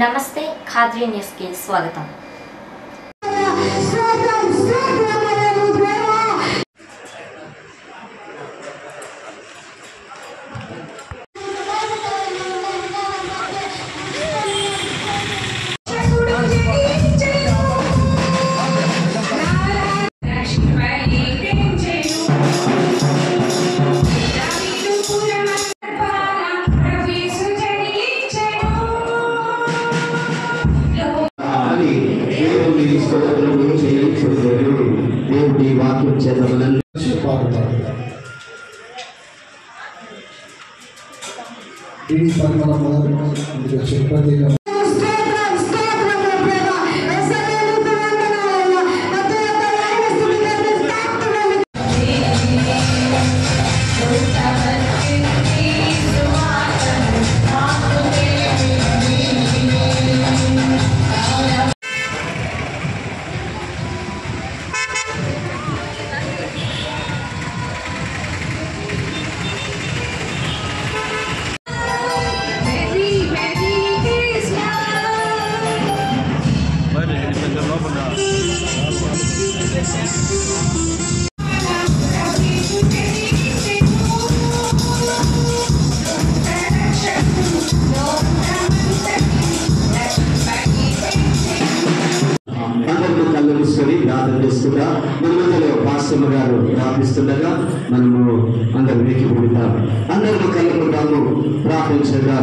నమస్తే ఖాద్రీ న్యూస్ కి స్వాగతం. ప్రార్థిస్తుండగా మనము అందరు వేకిపోతాం. అందరూ కలుపుతాము, ప్రార్థించగా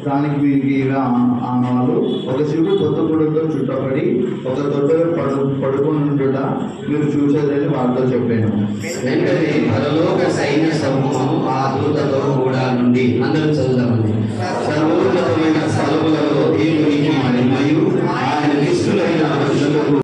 దానికి వీరిగా ఆనవాళ్ళు ఒక శివుడు కొత్త పొడుగుతో చుట్టబడి ఒక తొట్టెలో పడుకొని ఉండుట మీరు చూసేదని వారితో చెప్పాను. వెంటనే పరలోక సైన్య సమూహం ఆ దూతతో కూడా నుండి అందరూ చదువుదామండి. సర్వోన్నతమైన స్థలములలో దేవునికి మహిమయు ఆయన నిష్ఠులైన మనుషులకు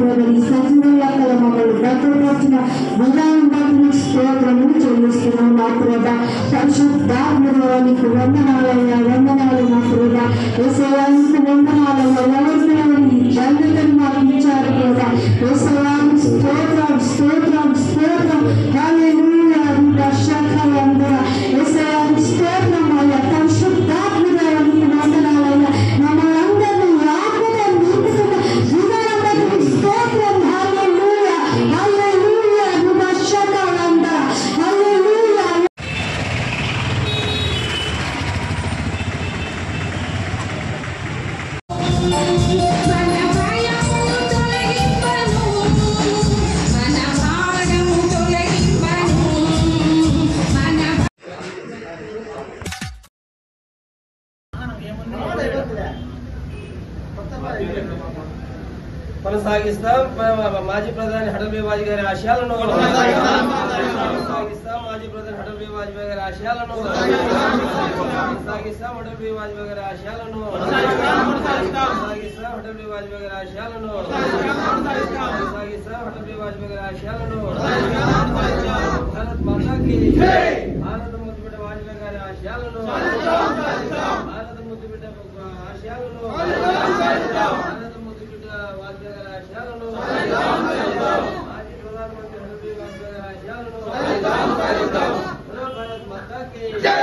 ప్రభు ఈ సజీవ లెక్కల మమ్మల్ని భద్రపరిచిన విధానం బట్టి స్తోత్రములు చెల్లిస్తున్నాం నా ప్రభు. పరిశుద్ధాత్మనికి వందనాలయ్యా, వందనాలు నా ప్రభు. యేసయ్యానికి వందనాలయ్యా, ఎవరిని ఈ ధన్యతను మాకు ఇచ్చారు ప్రభు. యేసయ్యానికి స్తోత్రం స్తోత్రం స్తోత్రం. హల్లెలూయా. రక్షకులందరూ యేసయ్యానికి స్తోత్రం అయ్యా. పరిశుద్ధాత్మనికి వందనాలయ్యా. మమ్మల్ని అందరినీ ఆత్మగా నింపుతున్న విధానం బట్టి స్తోత్రం. హల్లెలూయా హల్లెలూయా. రక్షకులందరూ హల్లెలూయా. కొనసాగిస్తాం మాజీ ప్రధాని అటల్ బిహారీ వాజ్పేయి గారి ఆశయాలను కొనసాగిస్తాం. మాజీ ప్రధాని అటల్ బిహారీ వాజ్పేయి గారి ఆశయాలను కొనసాగిస్తాం. అటల్ బిహారీ వాజ్పేయి గారి ఆశయాలను కొనసాగిస్తాం. అటల్ బిహారీ వాజ్పేయి గారి ఆశయాలను కొనసాగిస్తాం. అటల్ బిహారీ వాజ్పేయి గారి ఆశయాలను భారత్ మాతా కీ జై. భారత ముద్దుబిడ్డ వాజ్పేయి గారి ఆశయాలను భారత ముద్దుబిడ్డ ఆశయాలను భారత ముద్దుబిడ్డ వాజ్పేయి గారి ఆశయాలను మాజీ ప్రధానమంత్రి అటల్ బిహారీ వాజ్పేయి గారి ఆశయాలను భారత్ మాతా కీ జై.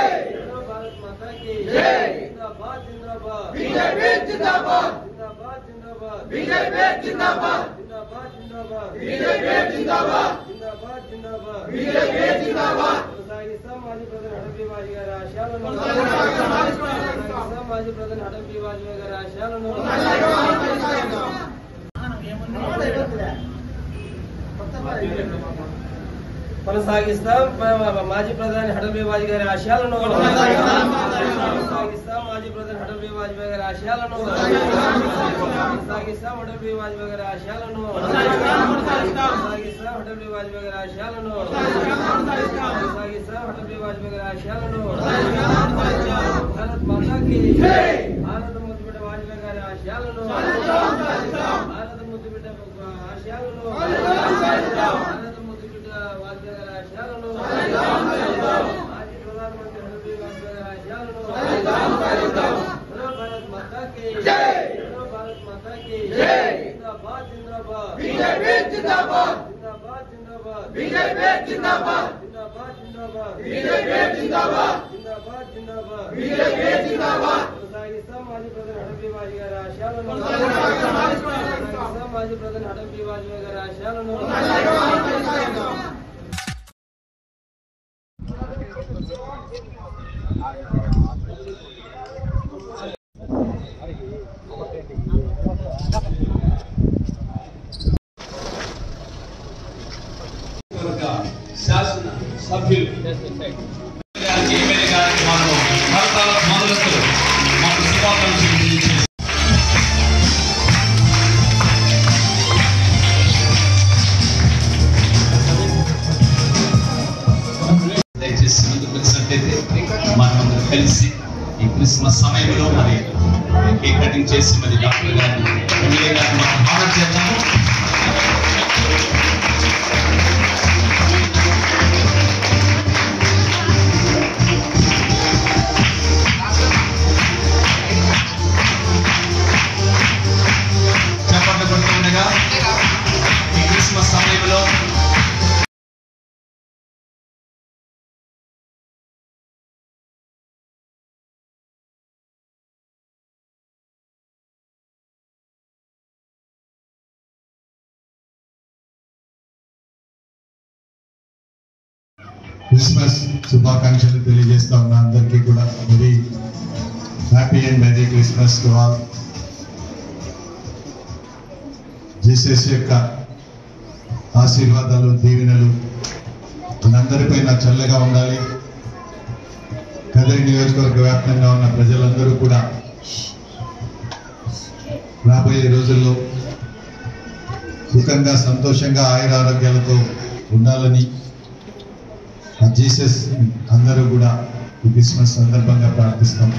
భారత్ మాతా కీ జై. జిందాబాద్ జిందాబాద్ బీజేపీ జిందాబాద్. జిందాబాద్ జిందాబాద్ బీజేపీ జిందాబాద్. జిందాబాద్ జిందాబాద్ బీజేపీ జిందాబాద్. జిందాబాద్ జిందాబాద్ బీజేపీ జిందాబాద్. కొనసాగిస్తాం మాజీ ప్రధాని అటల్ బిహారీ వాజ్పేయి గారి ఆశయాలను కొనసాగిస్తాం. మాజీ ప్రధాని అటల్ బిహారీ వాజ్పేయి గారి ఆశయాలను కొనసాగిస్తాం. మాజీ ప్రధాని అటల్ బిహారీ వాజ్పేయి గారి ఆశయాలను కొనసాగిస్తాం. మాజీ ప్రధాని అటల్ బిహారీ వాజ్పేయి గారి ఆశయాలను కొనసాగిస్తాం. అటల్ బిహారీ వాజ్పేయి గారి ఆశయాలను కొనసాగిస్తాం. అటల్ బిహారీ వాజ్పేయి గారి ఆశయాలను కొనసాగిస్తాం. అటల్ బిహారీ వాజ్పేయి గారి ఆశయాలను భారత్ మాతా కీ జై. భారత ముద్దుబిడ్డ వాజ్పేయి గారి ఆశయాలను భారత ముద్దుబిడ్డ ఆశయాలను భారత ముద్దుబిడ్డ వాజ్పేయి గారి ఆశయాలను మాజీ ప్రధానమంత్రి అటల్ బిహారీ వాజ్పేయి గారి ఆశయాలను భారత్ మాతా కీ జై. భారత్ మాతా కీ జై. జిందాబాద్ జిందాబాద్ బీజేపీ జిందాబాద్. జిందాబాద్ జిందాబాద్ బీజేపీ జిందాబాద్. జిందాబాద్ జిందాబాద్ బీజేపీ జిందాబాద్. జిందాబాద్ జిందాబాద్ బీజేపీ జిందాబాద్. కొనసాగిస్తాం మాజీ ప్రధాని అటల్ బిహారీ వాజ్పేయి గారి ఆశయాలను కొనసాగిస్తాం. మాజీ ప్రధాని అటల్ బిహారీ వాజ్పేయి గారి ఆశయాలను శాసన సభ్యులు మొదలెత్తు మాకు శుభాకాంక్షలు తెలియజేస్తారు. దయచేసి ముందుకు వచ్చినట్టయితే మనం కలిసి ఈ క్రిస్మస్ సమయంలో మరి కేక్ కటింగ్ చేసి మరి డాక్టర్ గారిని ఎమ్మెల్యే గారిని మనం ఆర్డర్ చేద్దాము. చెప్పండి కొడుతుండగా ఈ క్రిస్మస్ సమయంలో క్రిస్మస్ శుభాకాంక్షలు తెలియజేస్తా ఉన్నా అందరికీ కూడా very happy and merry Christmas to all. Jesus యొక్క ఆశీర్వాదాలు దీవెనలు మనందరిపైన చల్లగా ఉండాలి. కదిరి నియోజకవర్గ వ్యాప్తంగా ఉన్న ప్రజలందరూ కూడా రాబోయే రోజుల్లో సుఖంగా సంతోషంగా ఆయురారోగ్యాలతో ఉండాలని జీసస్ అందరూ కూడా ఈ క్రిస్మస్ సందర్భంగా ప్రార్థిస్తాం.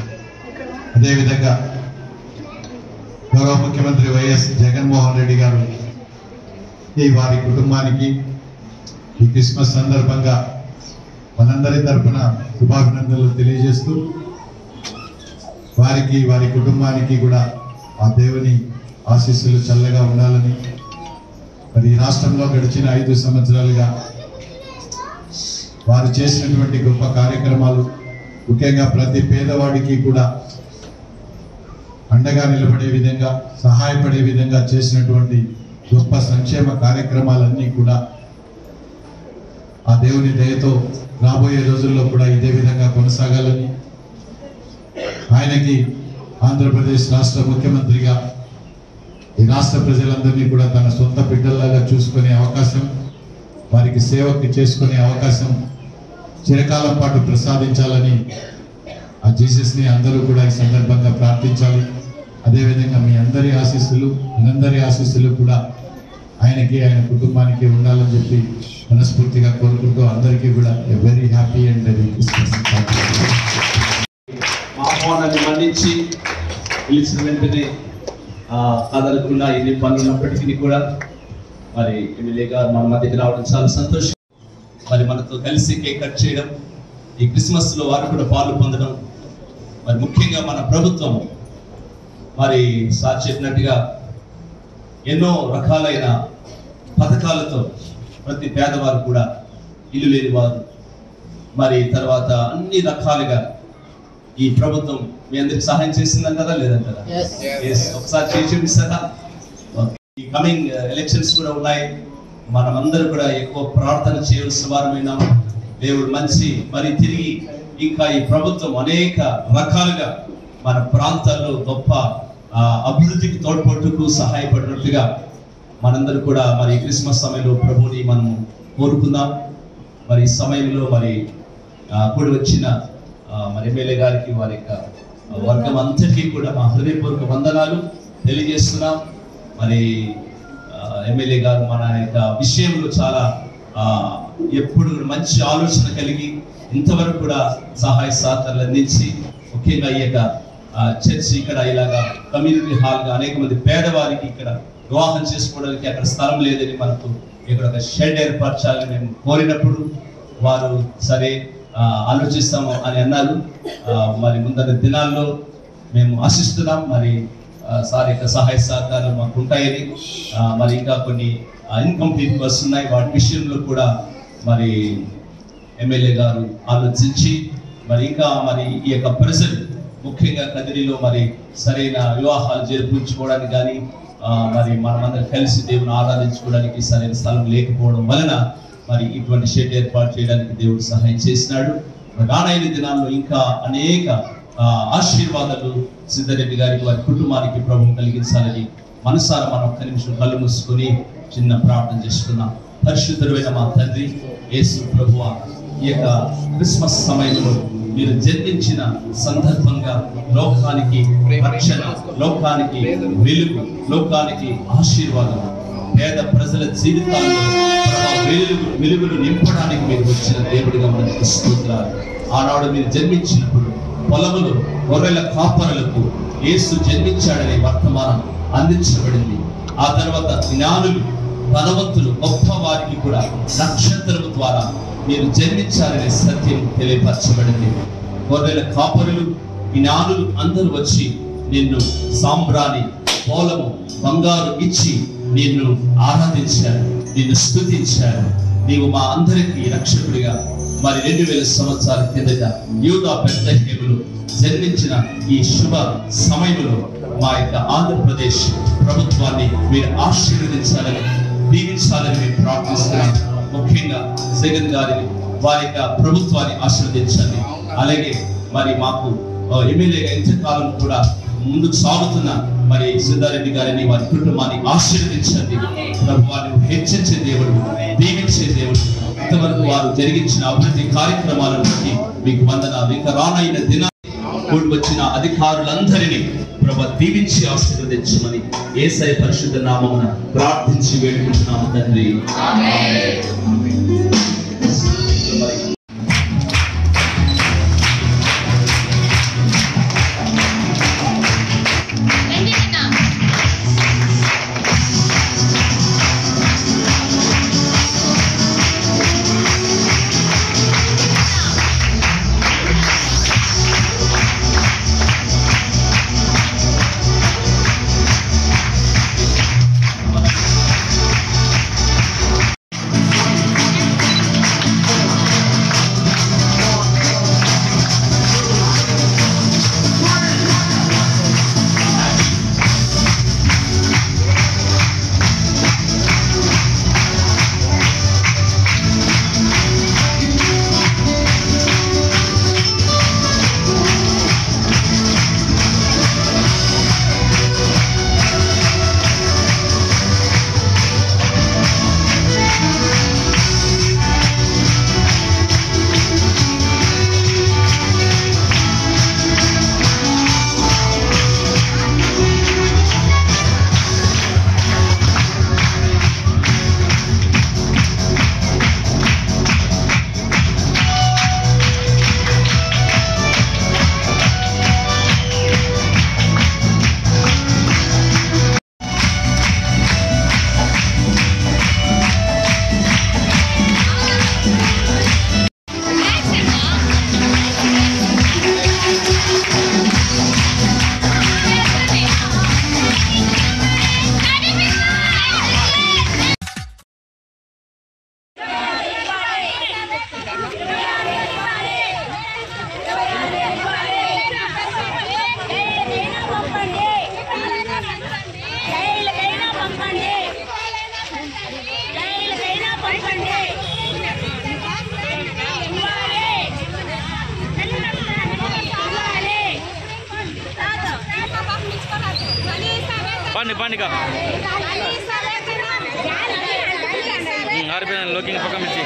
అదేవిధంగా గౌరవ ముఖ్యమంత్రి వైఎస్ జగన్మోహన్ రెడ్డి గారు వారి కుటుంబానికి ఈ క్రిస్మస్ సందర్భంగా మనందరి తరపున శుభాభినందనలు తెలియజేస్తూ వారికి వారి కుటుంబానికి కూడా ఆ దేవుని ఆశీస్సులు చల్లగా ఉండాలని, మరి ఈ రాష్ట్రంలో గడిచిన 5 సంవత్సరాలుగా వారు చేసినటువంటి గొప్ప కార్యక్రమాలు, ముఖ్యంగా ప్రతి పేదవాడికి కూడా అండగా నిలబడే విధంగా, సహాయపడే విధంగా చేసినటువంటి గొప్ప సంక్షేమ కార్యక్రమాలన్నీ కూడా ఆ దేవుని దయతో రాబోయే రోజుల్లో కూడా ఇదే విధంగా కొనసాగాలని, ఆయనకి ఆంధ్రప్రదేశ్ రాష్ట్ర ముఖ్యమంత్రిగా ఈ రాష్ట్ర ప్రజలందరినీ కూడా తన సొంత బిడ్డల్లాగా చూసుకునే అవకాశం, వారికి సేవకి చేసుకునే అవకాశం చిరకాలం పాటు ప్రసాదించాలని ఆ జీసస్ని అందరూ కూడా ఈ సందర్భంగా ప్రార్థించాలి. అదేవిధంగా మీ అందరి ఆశీస్సులు, మనందరి ఆశీస్సులు కూడా ఆయనకి, ఆయన కుటుంబానికి ఉండాలని చెప్పి మనస్ఫూర్తిగా కోరుకుంటూ అందరికీ కూడా very happy and very Christmas. ఆహ్వానాన్ని మన్నించి పిలిచిన వెంటనే కదలకుండా ఎన్ని పనులు ఉన్నప్పటికీ కూడా మరి ఎమ్మెల్యే గారు మన మధ్యకి రావడం చాలా సంతోషం. మరి మనతో కలిసి కేక్ కట్ చేయడం, ఈ క్రిస్మస్ లో వారు కూడా పాలు పొందడం, మరి ముఖ్యంగా మన ప్రభుత్వం మరి సార్ చెప్పినట్టుగా ఎన్నో రకాలైన పథకాలతో ప్రతి పేదవారు కూడా, ఇల్లు లేని వారు, మరి తర్వాత అన్ని రకాలుగా ఈ ప్రభుత్వం మీ అందరికి సహాయం చేసిందంటారా లేదంటారా? ఒకసారి చేసి చూపిస్తారా? ఈ కమింగ్ ఎలక్షన్స్ కూడా ఉన్నాయి. మనమందరూ కూడా ఎక్కువ ప్రార్థన చేయవలసిన వారమైనాము. దేవుడు మంచి మరి తిరిగి ఇంకా ఈ ప్రభుత్వం అనేక రకాలుగా మన ప్రాంతాల్లో గొప్ప అభివృద్ధికి తోడ్పడుటకు సహాయపడినట్టుగా మనందరూ కూడా మరి క్రిస్మస్ సమయంలో ప్రభువుని మనం కోరుకుందాం. మరి ఈ సమయంలో మరి కూడి వచ్చిన మరి ఎమ్మెల్యే గారికి, వారి యొక్క వర్గం అంతటికీ కూడా మా హృదయపూర్వక వందనాలు తెలియజేస్తున్నాం. మరి ఎమ్మెల్యే గారు మన యొక్క విషయంలో చాలా ఎప్పుడు మంచి ఆలోచన కలిగి ఇంతవరకు కూడా సహాయ సహకారాలు అందించి, ముఖ్యంగా ఈ యొక్క చర్చి ఇక్కడ ఇలాగా కమ్యూనిటీ హాల్గా అనేక మంది పేదవారికి ఇక్కడ వివాహం చేసుకోవడానికి అక్కడ స్థలం లేదని మనకు ఇక్కడ ఒక షెడ్ ఏర్పరచాలని మేము కోరినప్పుడు వారు సరే ఆలోచిస్తాము అని అన్నారు. మరి ముందర దినాల్లో మేము ఆశిస్తున్నాం మరి సార్ యొక్క సహాయ సహకారాలు మాకు ఉంటాయని. మరి ఇంకా కొన్ని ఇన్కంప్లీట్ వర్క్స్ ఉన్నాయి, వాటి విషయంలో కూడా మరి ఎమ్మెల్యే గారు ఆలోచించి మరి ఇంకా మరి ఈ యొక్క ప్రజలు ముఖ్యంగా కదిరిలో మరి సరైన వివాహాలు జరిపించుకోవడానికి కానీ మరి మనమందరం కలిసి దేవుని ఆరాధించుకోవడానికి సరైన స్థలం లేకపోవడం వలన మరి ఇటువంటి షెడ్ ఏర్పాటు చేయడానికి దేవుడు సహాయం చేసినాడు. రానైన దినాల్లో ఇంకా అనేక ఆశీర్వాదాలు సిద్ధారెడ్డి గారికి, వారి కుటుంబానికి ప్రభువు కలిగించాలని మనసారా మనం ఒక్క నిమిషం కళ్ళు మూసుకొని చిన్న ప్రార్థన చేసుకున్నాం. పరిశుద్ధుడైన మా తండ్రి యేసు ప్రభువా, ఈ యొక్క క్రిస్మస్ సమయంలో మీరు జన్మించిన సందర్భంగా లోకానికి రక్షణ, లోకానికి వెలుగు, లోకానికి ఆశీర్వాదం, పేద ప్రజల జీవితాల్లో వెలుగులు నింపడానికి మీరు వచ్చిన దేవుడిగా మనకు స్తోత్రాలు. ఆనాడు మీరు జన్మించినప్పుడు పొలములు గొర్రెల కాపరులకు యేసు జన్మించాడనే వర్తమానం అందించబడింది. ఆ తర్వాత జ్ఞానులు, ధనవంతులు, గొప్ప వారికి కూడా నక్షత్రము ద్వారా మీరు జన్మించారనే సత్యం తెలియపరచబడింది. గొర్రెల కాపరులు, జ్ఞానులు అందరూ వచ్చి నిన్ను సాంబ్రాణి, పోలము, బంగారు ఇచ్చి నిన్ను ఆరాధించారు, నిన్ను స్తుతించారు. నీవు మా అందరికీ రక్షకుడిగా మరి 2000 సంవత్సరాల కిందట యూదా బెత్లెహేములో జన్మించిన ఈ శుభ సమయంలో మా యొక్క ఆంధ్రప్రదేశ్ ప్రభుత్వాన్ని మీరు ఆశీర్వదించాలని, దీవించాలని మేము ప్రార్థిస్తున్నాం. ముఖ్యంగా జగన్ గారిని, వారి యొక్క ప్రభుత్వాన్ని ఆశీర్వదించండి. అలాగే మరి మాకు ఎమ్మెల్యేగా ఇంతకాలం కూడా ముందుకు సాగుతున్న మరి సిద్ధారెడ్డి గారిని, వారి కుటుంబాన్ని ఆశీర్వదించండి. ప్రభువాన్ని హెచ్చించే దేవుడు, దీవించే దేవుడు. ఇంతవరకు వారు జరిగించిన అభివృద్ధి కార్యక్రమాలను బట్టి మీకు వందనాలు. ఇంకా రానైన దినాన్ని కూడి వచ్చిన అధికారులందరినీ ప్రభు దీవించి ఆశీర్వదించమని యేసయ్య పరిశుద్ధ నామమున ప్రార్థించి వేడుకుంటున్నాము తండ్రి. पानी का लुकिंग पक्का मिर्ची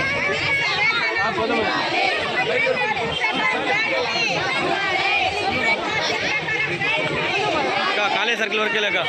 काले सर्कल वर्क लगा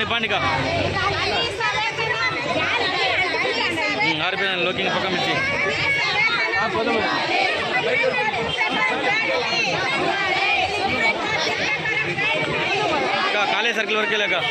पानी का लुकिंग पक्का मिर्ची काले सर्कल वर्क लगा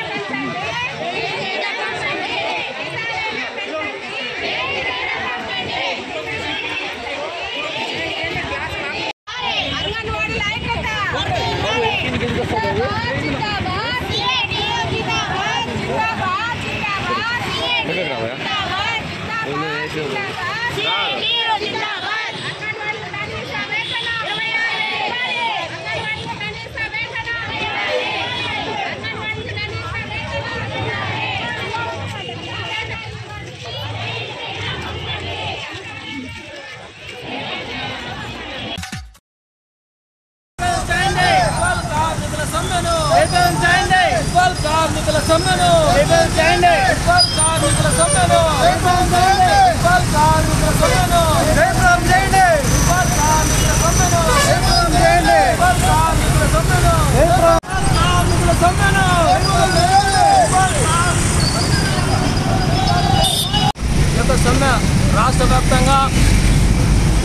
సమ్మె రాష్ట్ర వ్యాప్తంగా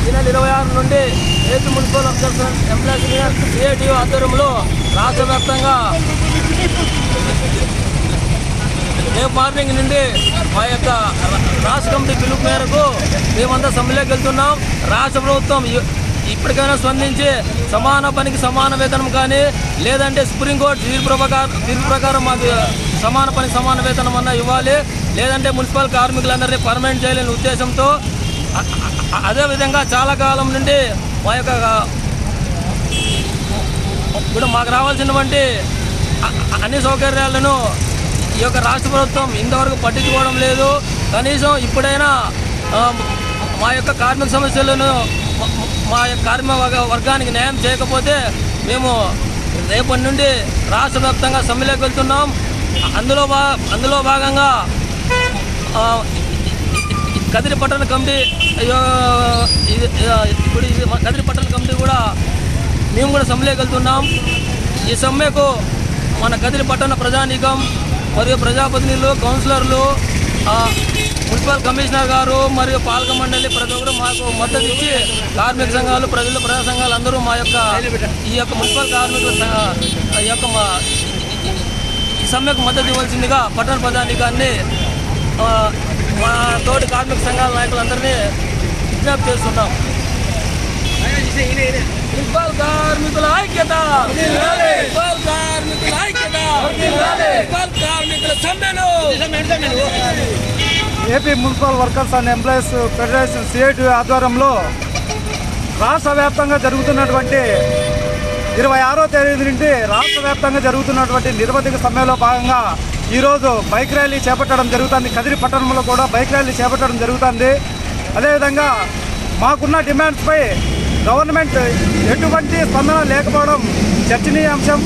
ఈ నెల 26 నుండి AP municipal employees union CITU ఆధ్వర్యంలో రాష్ట్ర వ్యాప్తంగా రేపు మార్నింగ్ నుండి మా యొక్క రాష్ట్ర కమిటీ పిలుపు మేరకు మేమంతా సమ్మెలోకి వెళ్తున్నాం. రాష్ట్ర ప్రభుత్వం ఇప్పటికైనా స్పందించి సమాన పనికి సమాన వేతనం కానీ లేదంటే సుప్రీంకోర్టు తీర్పు ప్రకారం మాకు సమాన పనికి సమాన వేతనం అన్నా ఇవ్వాలి, లేదంటే మున్సిపల్ కార్మికులందరినీ పర్మనెంట్ చేయాలనే ఉద్దేశంతో అదేవిధంగా చాలా కాలం నుండి మా యొక్క ఇప్పుడు మాకు రావాల్సినటువంటి అన్ని సౌకర్యాలను ఈ యొక్క రాష్ట్ర ప్రభుత్వం ఇంతవరకు పట్టించుకోవడం లేదు. కనీసం ఇప్పుడైనా మా యొక్క కార్మిక సమస్యలను మా యొక్క కార్మిక వర్గానికి న్యాయం చేయకపోతే మేము రేపటి నుండి రాష్ట్ర వ్యాప్తంగా సమ్మెలోకి వెళ్తున్నాం. అందులో భాగంగా కదిరి పట్టణ కమిటీ ఇప్పుడు కదిరి పట్టణ కమిటీ కూడా మేము కూడా సమ్మెలోకి వెళ్తున్నాం. ఈ సమ్మెకు మన కదిరి పట్టణ ప్రజానీకం మరియు ప్రజాప్రతినిధులు, కౌన్సిలర్లు, మున్సిపల్ కమిషనర్ గారు మరియు పాలక మండలి ప్రతి ఒక్కరు మాకు మద్దతు ఇచ్చి కార్మిక సంఘాలు, ప్రజలు, ప్రజా సంఘాలు అందరూ మా యొక్క ఈ యొక్క మున్సిపల్ కార్మికుల యొక్క ఈ సమ్మెకు మద్దతు ఇవ్వాల్సిందిగా పట్టణ ప్రజానీకాన్ని మా తోటి కార్మిక సంఘాల నాయకులందరినీ విజ్ఞప్తి చేస్తున్నాం. మున్సిపల్ కార్మికుల ఐక్యత, మున్సిపల్ కార్మికుల ఐక్యత, మున్సిపల్ కార్మికుల సమ్మెను AP municipal workers and employees federation CITU ఆధ్వర్యంలో రాష్ట్ర వ్యాప్తంగా జరుగుతున్నటువంటి 26వ తేదీ నుండి రాష్ట్ర వ్యాప్తంగా జరుగుతున్నటువంటి నిరవధిక సమ్మెలో భాగంగా ఈరోజు బైక్ ర్యాలీ చేపట్టడం జరుగుతుంది. కదిరి పట్టణంలో కూడా బైక్ ర్యాలీ చేపట్టడం జరుగుతుంది. అదేవిధంగా మాకున్న డిమాండ్స్పై గవర్నమెంట్ ఎటువంటి స్పందన లేకపోవడం చర్చనీయాంశం.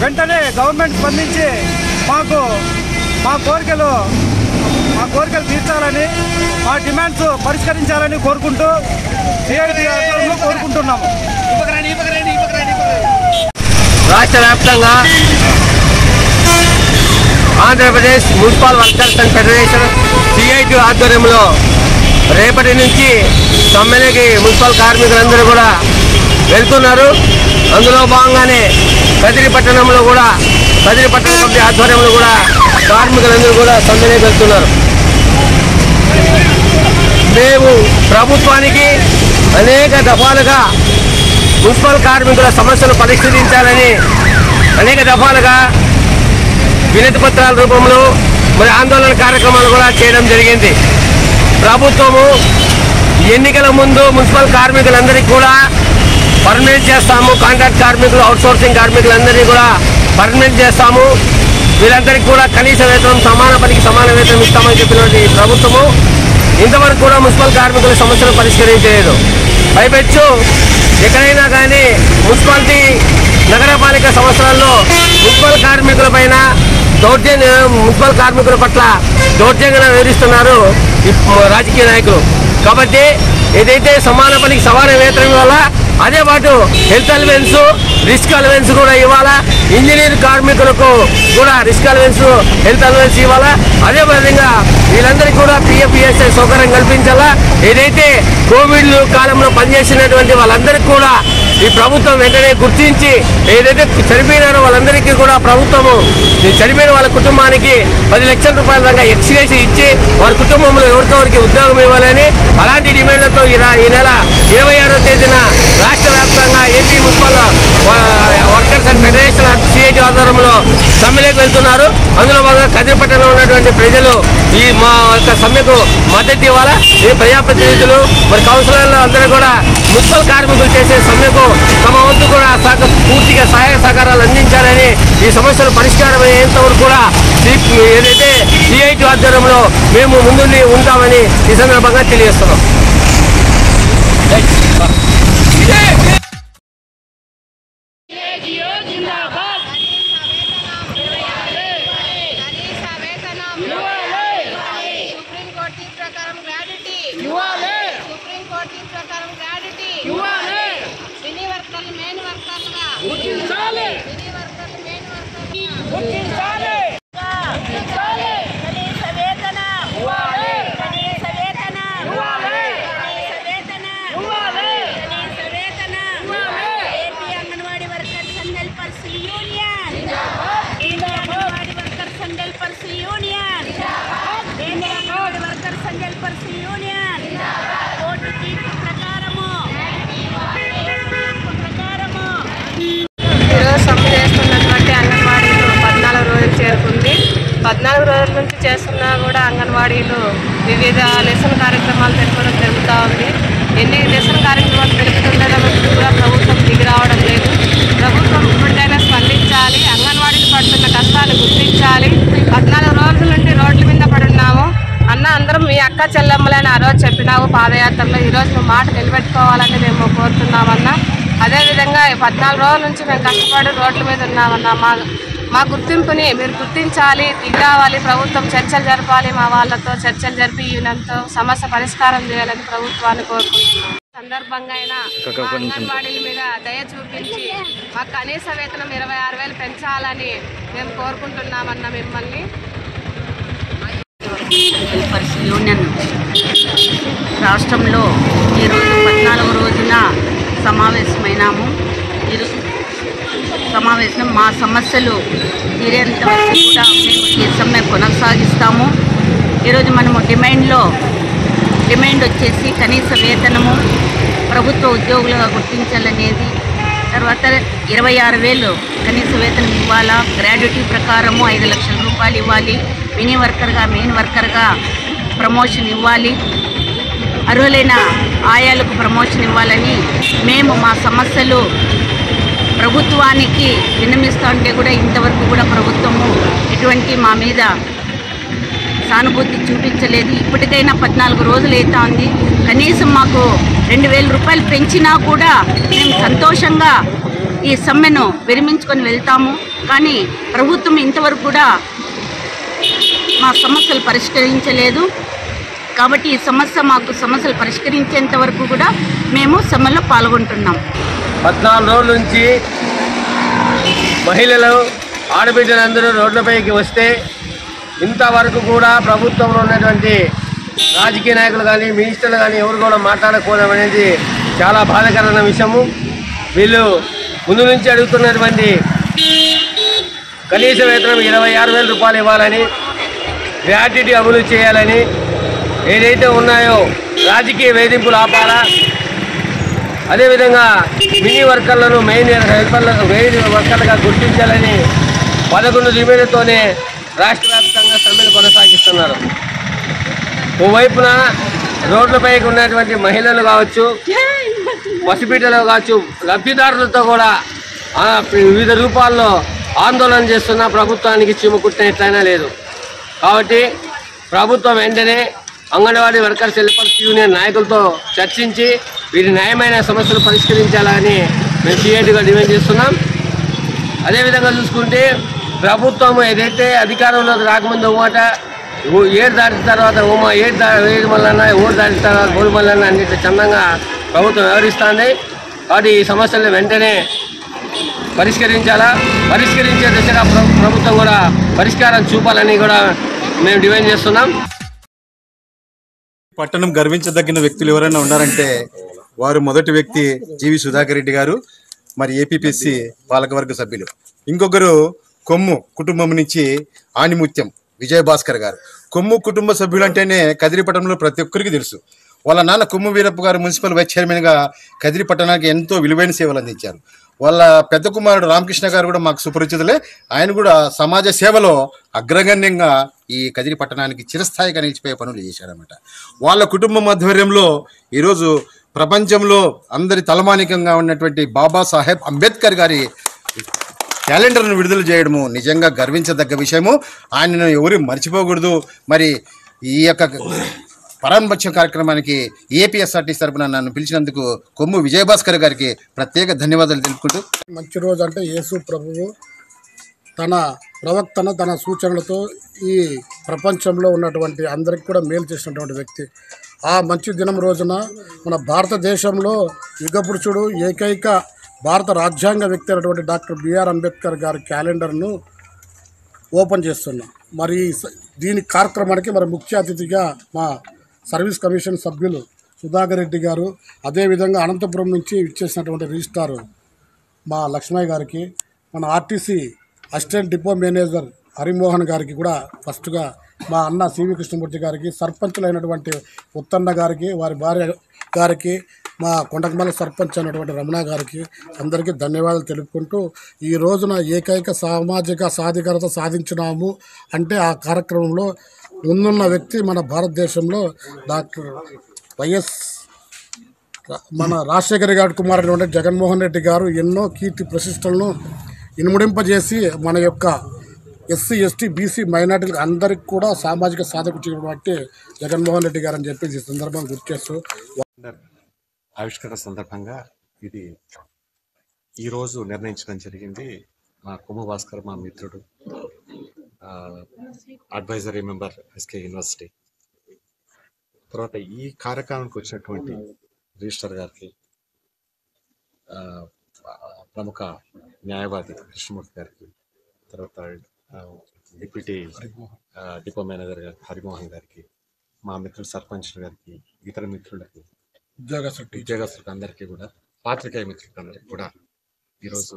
వెంటనే గవర్నమెంట్ స్పందించి మా కోరికలు తీర్చాలని, మా డిమాండ్స్ పరిష్కరించాలని కోరుకుంటూ సిఐటియు కోరుకుంటున్నాము. రాష్ట్ర వ్యాప్తంగా Andhra Pradesh municipal workers and federation CIT ఆధ్వర్యంలో రేపటి నుంచి సమ్మెలకి మున్సిపల్ కార్మికులందరూ కూడా వెళ్తున్నారు. అందులో భాగంగానే కదిరి పట్టణంలో కూడా కదిరి పట్టణ కమిటీ ఆధ్వర్యంలో కూడా కార్మికులందరూ కూడా సమ్మెలకి వెళ్తున్నారు. మేము ప్రభుత్వానికి అనేక దఫాలుగా మున్సిపల్ కార్మికుల సమస్యలు పరిష్కరించాలని అనేక దఫాలుగా వినతి పత్రాల రూపంలో మరి ఆందోళన కార్యక్రమాలు కూడా చేయడం జరిగింది. ప్రభుత్వము ఎన్నికల ముందు మున్సిపల్ కార్మికులందరికీ కూడా పర్మనెంట్ చేస్తాము, కాంట్రాక్ట్ కార్మికులు అవుట్సోర్సింగ్ కార్మికులందరినీ కూడా పర్మనెంట్ చేస్తాము, వీళ్ళందరికీ కూడా కనీస వేతనం సమాన పనికి సమాన వేతనం ఇస్తామని చెప్పినటువంటి ప్రభుత్వము ఇంతవరకు కూడా మున్సిపల్ కార్మికుల సమస్యలు పరిష్కరించలేదు. పైపెచ్చు ఎక్కడైనా కానీ మున్సిపాలిటీ నగరపాలిక సంవత్సరాల్లో మున్సిపల్ కార్మికుల పైన మున్సిపల్ కార్మికుల పట్ల దౌర్జన్యంగా వివరిస్తున్నారు ఈ రాజకీయ నాయకులు. కాబట్టి ఏదైతే సమాన పనికి సమాన వేతనం ఇవ్వాలా, అదే పాటు హెల్త్ అలవెన్స్, రిస్క్ అలవెన్స్ కూడా ఇవ్వాలా, ఇంజనీర్ కార్మికులకు కూడా రిస్క్ అలవెన్స్, హెల్త్ అలవెన్స్ ఇవ్వాలా, అదే విధంగా వీళ్ళందరికీ కూడా పిఎఫ్ఈఎస్ఐ సౌకర్యం కల్పించాలా. ఏదైతే కోవిడ్ కాలంలో పనిచేసినటువంటి వాళ్ళందరికీ కూడా ఈ ప్రభుత్వం వెంటనే గుర్తించి ఏదైతే చనిపోయినారో వాళ్ళందరికీ కూడా ప్రభుత్వము చనిపోయిన వాళ్ళ కుటుంబానికి 10 లక్షల రూపాయల దాకా ఎక్స్గ్రేషన్ ఇచ్చి వారి కుటుంబంలో ఎవరికొవరికి ఉద్యోగం ఇవ్వాలని అలాంటి డిమాండ్లతో ఈ నెల 26వ తేదీన రాష్ట్ర వ్యాప్తంగా AP municipal workers and federation CIT ఆధ్వర్యంలో సమ్మెలోకి వెళ్తున్నారు. అందులో భాగంగా కదిరిపట్టణంలో ఉన్నటువంటి ప్రజలు ఈ మా యొక్క సమ్మెకు మద్దతు ఇవ్వాలా. ఈ ప్రజాప్రతినిధులు మరి కౌన్సిలర్లు అందరూ కూడా మున్సిపల్ కార్మికులు చేసే సమ్మెకు తమ వంతు కూడా పూర్తిగా సహాయ సహకారాలు అందించాలని, ఈ సమస్యలు పరిష్కారం అయ్యేంత వరకు కూడా ఏదైతే సిఐటి ఆధ్వర్యంలో మేము ముందుండి ఉంటామని ఈ సందర్భంగా తెలియజేస్తున్నాం. సమ్మె చేస్తున్నటువంటి అంగన్వాడీలు 14 రోజులు చేరుకుంది. 14 రోజుల నుంచి చేస్తున్నా కూడా అంగన్వాడీలు వివిధ లెసన్ కార్యక్రమాలు పెట్టుకోవడం జరుగుతూ ఉంది. ఎన్ని లెసన్ కార్యక్రమాలు పెరుగుతుండడం కూడా ప్రభుత్వం దిగి రావడం లేదు. ప్రభుత్వం ఇప్పటికైనా స్పందించాలి, అంగన్వాడీలు పడుతున్న కష్టాలు గుర్తించాలి. 14 రోజుల నుండి రోడ్ల మీద పడున్నాము అన్న, అందరం మీ అక్క చెల్లెమ్మలని ఆ రోజు చెప్పినావు పాదయాత్రలో, ఈరోజు నువ్వు మాట నిలబెట్టుకోవాలని మేము కోరుతున్నామన్నా. అదేవిధంగా 14 రోజుల నుంచి మేము కష్టపడి రోడ్ల మీద ఉన్నామన్నా. మా గుర్తింపుని మీరు గుర్తించాలి, దిగావాలి, ప్రభుత్వం చర్చలు జరపాలి, మా వాళ్ళతో చర్చలు జరిపి ఈయనంతో సమస్య పరిష్కారం చేయాలని ప్రభుత్వాన్ని కోరుకుంటున్నాం. సందర్భంగా అయినా అంగన్వాడీల మీద దయ చూపించి మాకు కనీస వేతనం 26,000 పెంచాలని మేము కోరుకుంటున్నామన్నా మిమ్మల్ని. యూనియన్ రాష్ట్రంలో ఈరోజు 14వ రోజున సమావేశమైనాము. సమావేశం మా సమస్యలు తీరేంత వరకు కూడా మేము ఈ సమ్మె కొనసాగిస్తాము. ఈరోజు మనము డిమాండ్ వచ్చేసి కనీస వేతనము ప్రభుత్వ ఉద్యోగులుగా గుర్తించాలనేది, తర్వాత 26,000 కనీస వేతనం ఇవ్వాలా, గ్రాడ్యుటీ ప్రకారము 5 లక్షల రూపాయలు ఇవ్వాలి, మినీ వర్కర్గా మెయిన్ వర్కర్గా ప్రమోషన్ ఇవ్వాలి, అర్హులైన ఆయాలకు ప్రమోషన్ ఇవ్వాలని మేము మా సమస్యలు ప్రభుత్వానికి విన్నవిస్తూ ఉంటే కూడా ఇంతవరకు కూడా ప్రభుత్వము ఎటువంటి మా మీద సానుభూతి చూపించలేదు. ఇప్పటికైనా 14 రోజులు అవుతా ఉంది. కనీసం మాకు 2,000 రూపాయలు పెంచినా కూడా మేము సంతోషంగా ఈ సమ్మెను విరమించుకొని వెళ్తాము. కానీ ప్రభుత్వం ఇంతవరకు కూడా మా సమస్యలు పరిష్కరించలేదు. కాబట్టి ఈ సమస్యలు పరిష్కరించేంత వరకు కూడా మేము సమ్మెలో పాల్గొంటున్నాం. 14 రోజుల నుంచి మహిళలు ఆడబిడ్డలందరూ రోడ్లపైకి వస్తే ఇంతవరకు కూడా ప్రభుత్వంలో ఉన్నటువంటి రాజకీయ నాయకులు కానీ మినిస్టర్లు కానీ ఎవరు కూడా మాట్లాడకపోవడం అనేది చాలా బాధాకరమైన విషయము. వీళ్ళు ముందు నుంచి అడుగుతున్నటువంటి కనీస వేతనం 26,000 రూపాయలు ఇవ్వాలని, గ్రాట్యుటీ అమలు చేయాలని, ఏదైతే ఉన్నాయో రాజకీయ వేధింపులు ఆపాలా, అదేవిధంగా మినీ వర్కర్లను మెయిన్ వర్కర్లుగా గుర్తించాలని 11 డిమాండ్లతోనే రాష్ట్ర వ్యాప్తంగా సమ్మెను కొనసాగిస్తున్నారు. ఓవైపున రోడ్లపైకి ఉన్నటువంటి మహిళలు కావచ్చు, పసిబిడ్డలు కావచ్చు, లబ్ధిదారులతో కూడా వివిధ రూపాల్లో ఆందోళన చేస్తున్న ప్రభుత్వానికి చీమకుట్టినట్లయినా లేదు. కాబట్టి ప్రభుత్వం వెంటనే అంగన్వాడీ వర్కర్స్ హెల్పర్స్ యూనియన్ నాయకులతో చర్చించి వీరి న్యాయమైన సమస్యలు పరిష్కరించాలని మేము సిఐటిగా డిమాండ్ చేస్తున్నాం. అదేవిధంగా చూసుకుంటే ప్రభుత్వం ఏదైతే అధికారంలోకి రాకముందు మాట 7 దాటిన తర్వాత 7 మల్లన్న 8 దాటిన తర్వాత 3 మల్లన్న అన్నింటి చందంగా ప్రభుత్వం వ్యవహరిస్తుంది. కాబట్టి ఈ సమస్యలను వెంటనే పరిష్కరించాలా, పరిష్కరించే దిశగా ప్రభుత్వం కూడా పరిష్కారం చూపాలని కూడా మేము డిమాండ్ చేస్తున్నాం. పట్టణం గర్వించదగిన వ్యక్తులు ఎవరైనా ఉన్నారంటే వారు మొదటి వ్యక్తి జీవి సుధాకర్ రెడ్డి గారు, మరి ఏపీపీఎస్సీ పాలకవర్గ సభ్యులు. ఇంకొకరు కొమ్ము కుటుంబం నుంచి ఆనిముత్యం విజయభాస్కర్ గారు. కొమ్ము కుటుంబ సభ్యులు అంటేనే కదిరిపట్టణంలో ప్రతి ఒక్కరికి తెలుసు. వాళ్ళ నాన్న కొమ్ము వీరప్ప గారు మున్సిపల్ వైస్ చైర్మన్గా కదిరి పట్టణానికి ఎంతో విలువైన సేవలు అందించారు. వాళ్ళ పెద్ద కుమారుడు రామకృష్ణ గారు కూడా మాకు సుపరిచితులే. ఆయన కూడా సమాజ సేవలో అగ్రగణ్యంగా ఈ కదిరి పట్టణానికి చిరస్థాయిగా నిలిచిపోయే పనులు చేశారన్నమాట. వాళ్ళ కుటుంబం ఆధ్వర్యంలో ఈరోజు ప్రపంచంలో అందరి తలమానికంగా ఉన్నటువంటి బాబాసాహెబ్ అంబేద్కర్ గారి క్యాలెండర్ను విడుదల చేయడము నిజంగా గర్వించదగ్గ విషయము. ఆయనను ఎవరు మర్చిపోకూడదు. మరి ఈ యొక్క పరామర్శ కార్యక్రమానికి ఏపీఎస్ఆర్టీసీ తరపున నన్ను పిలిచినందుకు కొమ్ము విజయభాస్కర్ గారికి ప్రత్యేక ధన్యవాదాలు తెలుపుకుంటూ, మంచి రోజు అంటే యేసు ప్రభువు తన ప్రవక్తన తన సూచనలతో ఈ ప్రపంచంలో ఉన్నటువంటి అందరికి కూడా మేలు చేసినటువంటి వ్యక్తి. ఆ మంచి దినం రోజున మన భారతదేశంలో యుగపురుషుడు ఏకైక భారత రాజ్యాంగ వ్యక్తి అయినటువంటి డాక్టర్ బిఆర్ అంబేద్కర్ గారి క్యాలెండర్ను ఓపెన్ చేస్తున్నాం. మరి దీని కార్యక్రమానికి మరి ముఖ్య అతిథిగా మా సర్వీస్ కమిషన్ సభ్యులు సుధాకర్ రెడ్డి గారు, అదేవిధంగా అనంతపురం నుంచి ఇచ్చేసినటువంటి రిజిస్ట్రార్ మా లక్ష్మయ్య గారికి, మన RTC assistant depot manager Harimohan గారికి కూడా ఫస్ట్గా, మా అన్న సివి కృష్ణమూర్తి గారికి, సర్పంచులైనటువంటి ఉత్తన్న గారికి, వారి భార్య గారికి, మా కొండకమల సర్పంచ్ అయినటువంటి రమణ గారికి అందరికీ ధన్యవాదాలు తెలుపుకుంటూ, ఈ రోజున ఏకైక సామాజిక సాధికారత సాధించినాము అంటే ఆ కార్యక్రమంలో ముందున్న వ్యక్తి మన భారతదేశంలో డాక్టర్ మన రాజశేఖర్ గారి కుమారుడు జగన్మోహన్ రెడ్డి గారు ఎన్నో కీర్తి ప్రతిష్టలను ఇనుముడింపజేసి మన యొక్క ఎస్సీ ఎస్టీ బీసీ మైనార్టీలకు అందరికి కూడా సామాజిక సాధకు చేయబట్టి జగన్మోహన్ రెడ్డి గారు అని చెప్పి ఈ సందర్భంగా గుర్తు చేస్తూ, ఆవిష్కరణ సందర్భంగా ఇది ఈరోజు నిర్ణయించడం జరిగింది. మా కొమ్ము భాస్కర్ మా మిత్రుడు, అడ్వైజరీ మెంబర్ ఎస్కే యూనివర్సిటీ. తర్వాత ఈ కార్యక్రమానికి వచ్చినటువంటి రిజిస్టర్ గారికి, ప్రముఖ న్యాయవాది కృష్ణమూర్తి గారికి, తర్వాత డిప్యూటీ డిపో మేనేజర్ గారికి హరిమోహన్ గారికి, మా మిత్రుడు సర్పంచ్ గారికి, ఇతర మిత్రులకి, ఉద్యోగస్తులకు అందరికీ కూడా, పాత్రికేయ మిత్రులందరికీ కూడా ఈరోజు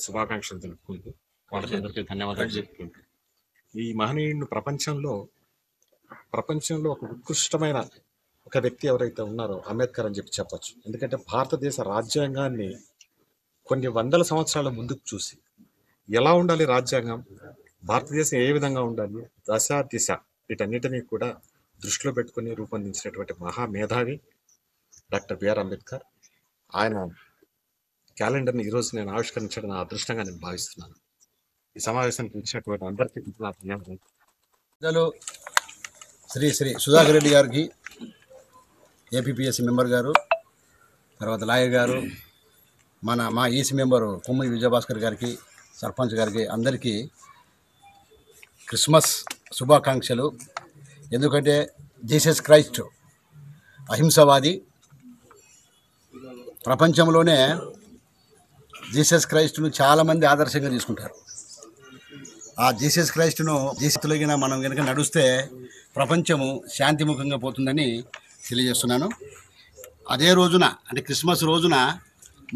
శుభాకాంక్షలు తెలుపుకుంటూ వాళ్ళకి అందరికీ ధన్యవాదాలు చెప్పుకుంటూ, ఈ మహనీయుడు ప్రపంచంలో ఒక ఉత్కృష్టమైన ఒక వ్యక్తి ఎవరైతే ఉన్నారో అంబేద్కర్ అని చెప్పచ్చు. ఎందుకంటే భారతదేశ రాజ్యాంగాన్ని కొన్ని వందల సంవత్సరాల ముందుకు చూసి ఎలా ఉండాలి రాజ్యాంగం, భారతదేశం ఏ విధంగా ఉండాలి, దశ దిశ వీటన్నిటినీ కూడా దృష్టిలో పెట్టుకుని రూపొందించినటువంటి మహామేధావి డాక్టర్ బిఆర్ అంబేద్కర్. ఆయన క్యాలెండర్ని ఈరోజు నేను ఆవిష్కరించడం నా అదృష్టంగా నేను భావిస్తున్నాను. ఈ సమావేశానికి ఇచ్చినటువంటి అందరికీ పెద్దలు శ్రీ సుధాకర్ రెడ్డి గారికి, ఏపీపీఎస్సీ మెంబర్ గారు, తర్వాత లాయర్ గారు, మా ఈసీ మెంబరు కొమ్ము విజయభాస్కర్ గారికి, సర్పంచ్ గారికి అందరికీ క్రిస్మస్ శుభాకాంక్షలు. ఎందుకంటే జీసస్ క్రైస్ట్ అహింసవాది, ప్రపంచంలోనే జీసస్ క్రైస్ట్ను చాలామంది ఆదర్శంగా తీసుకుంటారు. ఆ జీసస్ క్రైస్ట్ను జీసతులగిన మనం కనుక నడుస్తే ప్రపంచము శాంతిముఖంగా పోతుందని తెలియజేస్తున్నాను. అదే రోజున అంటే క్రిస్మస్ రోజున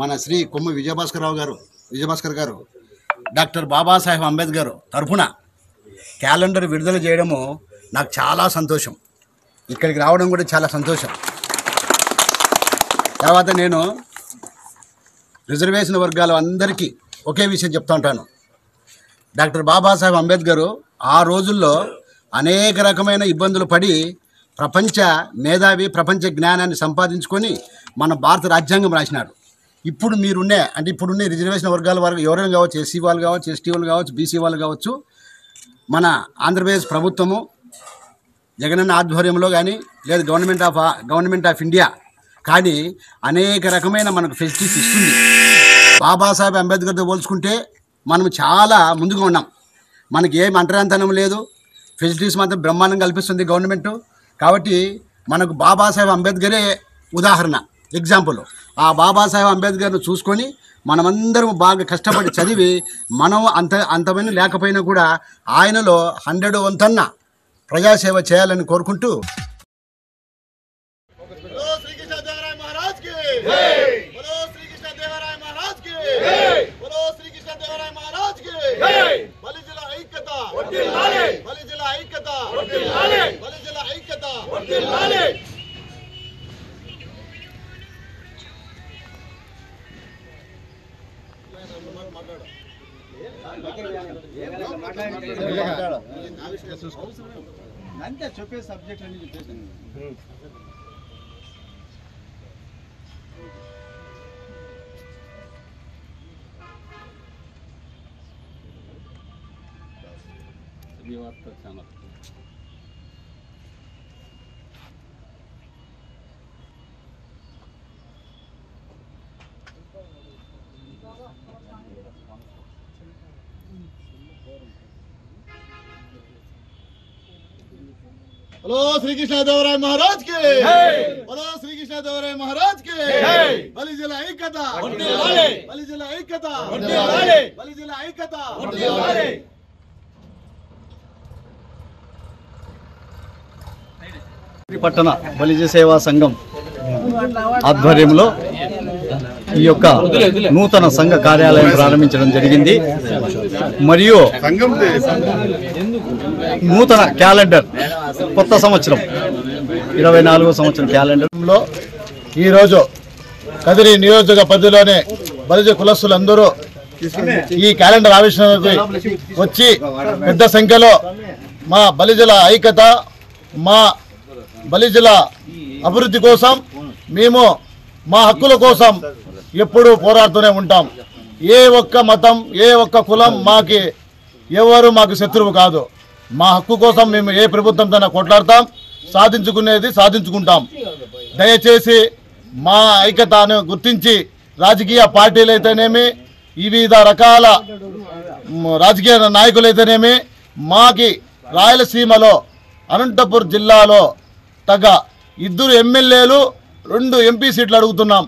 మన శ్రీ కొమ్ము విజయభాస్కర్ గారు డాక్టర్ బాబాసాహెబ్ అంబేద్కర్ తరఫున క్యాలెండర్ విడుదల చేయడము నాకు చాలా సంతోషం. ఇక్కడికి రావడం కూడా చాలా సంతోషం. తర్వాత నేను రిజర్వేషన్ వర్గాల అందరికీ ఒకే విషయం చెప్తా ఉంటాను. డాక్టర్ బాబాసాహెబ్ అంబేద్కర్ ఆ రోజుల్లో అనేక రకమైన ఇబ్బందులు పడి ప్రపంచ మేధావి, ప్రపంచ జ్ఞానాన్ని సంపాదించుకొని మన భారత రాజ్యాంగం రాసినాడు. ఇప్పుడున్న రిజర్వేషన్ వర్గాల వారు ఎవరైనా కావచ్చు, ఎస్సీ వాళ్ళు కావచ్చు, ఎస్టీ వాళ్ళు కావచ్చు, బీసీ వాళ్ళు కావచ్చు, మన ఆంధ్రప్రదేశ్ ప్రభుత్వము జగనన్న ఆధ్వర్యంలో కానీ లేదా గవర్నమెంట్ ఆఫ్ ఇండియా కానీ అనేక రకమైన మనకు ఫెసిలిటీస్ ఇస్తుంది. బాబాసాహెబ్ అంబేద్కర్తో పోల్చుకుంటే మనం చాలా ముందుగా ఉన్నాం. మనకి ఏం అంటరాంతనం లేదు, ఫెసిలిటీస్ మాత్రం బ్రహ్మాండంగా కల్పిస్తుంది గవర్నమెంట్. కాబట్టి మనకు బాబాసాహెబ్ అంబేద్కరే ఉదాహరణ, ఎగ్జాంపుల్. ఆ బాబాసాహెబ్ అంబేద్కర్ను చూసుకొని మనమందరం బాగా కష్టపడి చదివి మనం అంతమంది లేకపోయినా కూడా ఆయనలో 100 వంతన్న ప్రజాసేవ చేయాలని కోరుకుంటూ అంతే చెప్పే సబ్జెక్ట్ అని చెప్పేసి ఛానల్ बोलो श्री कृष्ण देवराय महाराज के बोलो श्री कृष्ण देवराय महाराज के बलि जिला ऐक्यता बलि जिला ऐक्यता बलि जिला ऐक्यता పట్టణ బలిజ సేవా సంఘం ఆధ్వర్యంలో ఈ యొక్క నూతన సంఘ కార్యాలయం ప్రారంభించడం జరిగింది. మరియు నూతన క్యాలెండర్ కొత్త సంవత్సరం 24వ సంవత్సరం క్యాలెండర్లో ఈరోజు కదిరి నియోజక పరిధిలోనే బలిజ కులస్తులందరూ ఈ క్యాలెండర్ ఆవిష్కరణకు వచ్చి పెద్ద సంఖ్యలో మా బలిజల ఐక్యత, మా బలిజల అభివృద్ధి కోసం, మేము మా హక్కుల కోసం ఎప్పుడూ పోరాడుతూనే ఉంటాం. ఏ ఒక్క మతం, ఏ ఒక్క కులం ఎవరు మాకు శత్రువు కాదు. మా హక్కు కోసం మేము ఏ ప్రభుత్వంతో కొట్లాడతాం, సాధించుకునేది సాధించుకుంటాం. దయచేసి మా ఐక్యతను గుర్తించి రాజకీయ పార్టీలైతేనేమి, వివిధ రకాల రాజకీయ నాయకులైతేనేమి, మాకి రాయలసీమలో అనంతపురం జిల్లాలో తగ్గ 2 ఎమ్మెల్యేలు 2 ఎంపీ సీట్లు అడుగుతున్నాం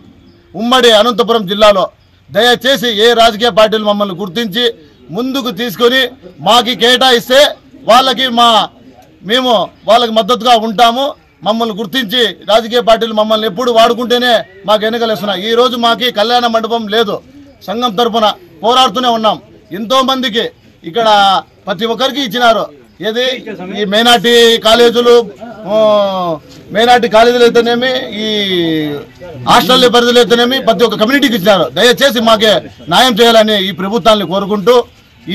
ఉమ్మడి అనంతపురం జిల్లాలో. దయచేసి ఏ రాజకీయ పార్టీలు మమ్మల్ని గుర్తించి ముందుకు తీసుకొని మాకి కేటాయిస్తే మేము వాళ్ళకి మద్దతుగా ఉంటాము. మమ్మల్ని గుర్తించి రాజకీయ పార్టీలు మమ్మల్ని ఎప్పుడు వాడుకుంటేనే మాకు ఎన్నికలు ఇస్తున్నాయి. ఈరోజు మాకు కళ్యాణ మండపం లేదు. సంఘం తరఫున పోరాడుతూనే ఉన్నాం. ఎంతోమందికి ఇక్కడ ప్రతి ఒక్కరికి ఇచ్చినారు. ఏది ఈ మైనార్టీ కాలేజీలు అయితేనేమి, ఈ హాస్టల్ పరిధిలో అయితేనేమి ప్రతి ఒక్క కమ్యూనిటీకి ఇచ్చినారు. దయచేసి మాకే న్యాయం చేయాలని ఈ ప్రభుత్వాన్ని కోరుకుంటూ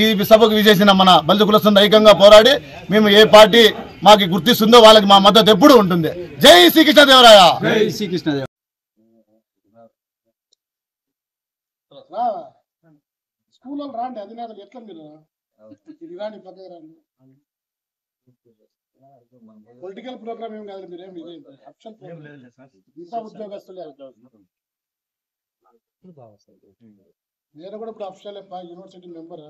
ఈ సభకు విజేసిన మన బలిజ కులస్తులు ఐక్యంగా పోరాడి మేము ఏ పార్టీ మాకు గుర్తిస్తుందో వాళ్ళకి మా మద్దతు ఎప్పుడు ఉంటుంది. జై శ్రీకృష్ణదేవరాయ. జై శ్రీకృష్ణదేవ. స్కూల్లో రాండి అధినేతలు ఎట్లా మీరు ఇది రాని పక్కన రాండి. పొలిటికల్ ప్రోగ్రామ్ ఏం కాదు, మీరేం ఉద్యోగస్తులే. నేను కూడా ఇప్పుడు అఫ్షల్ యూనివర్సిటీ మెంబర్.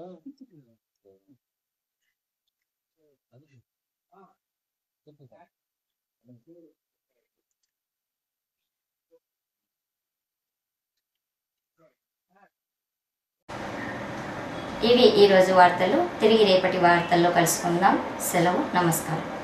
ఇవి ఈరోజు వార్తలు. తిరిగి రేపటి వార్తల్లో కలుసుకుందాం. సెలవు. నమస్కారం.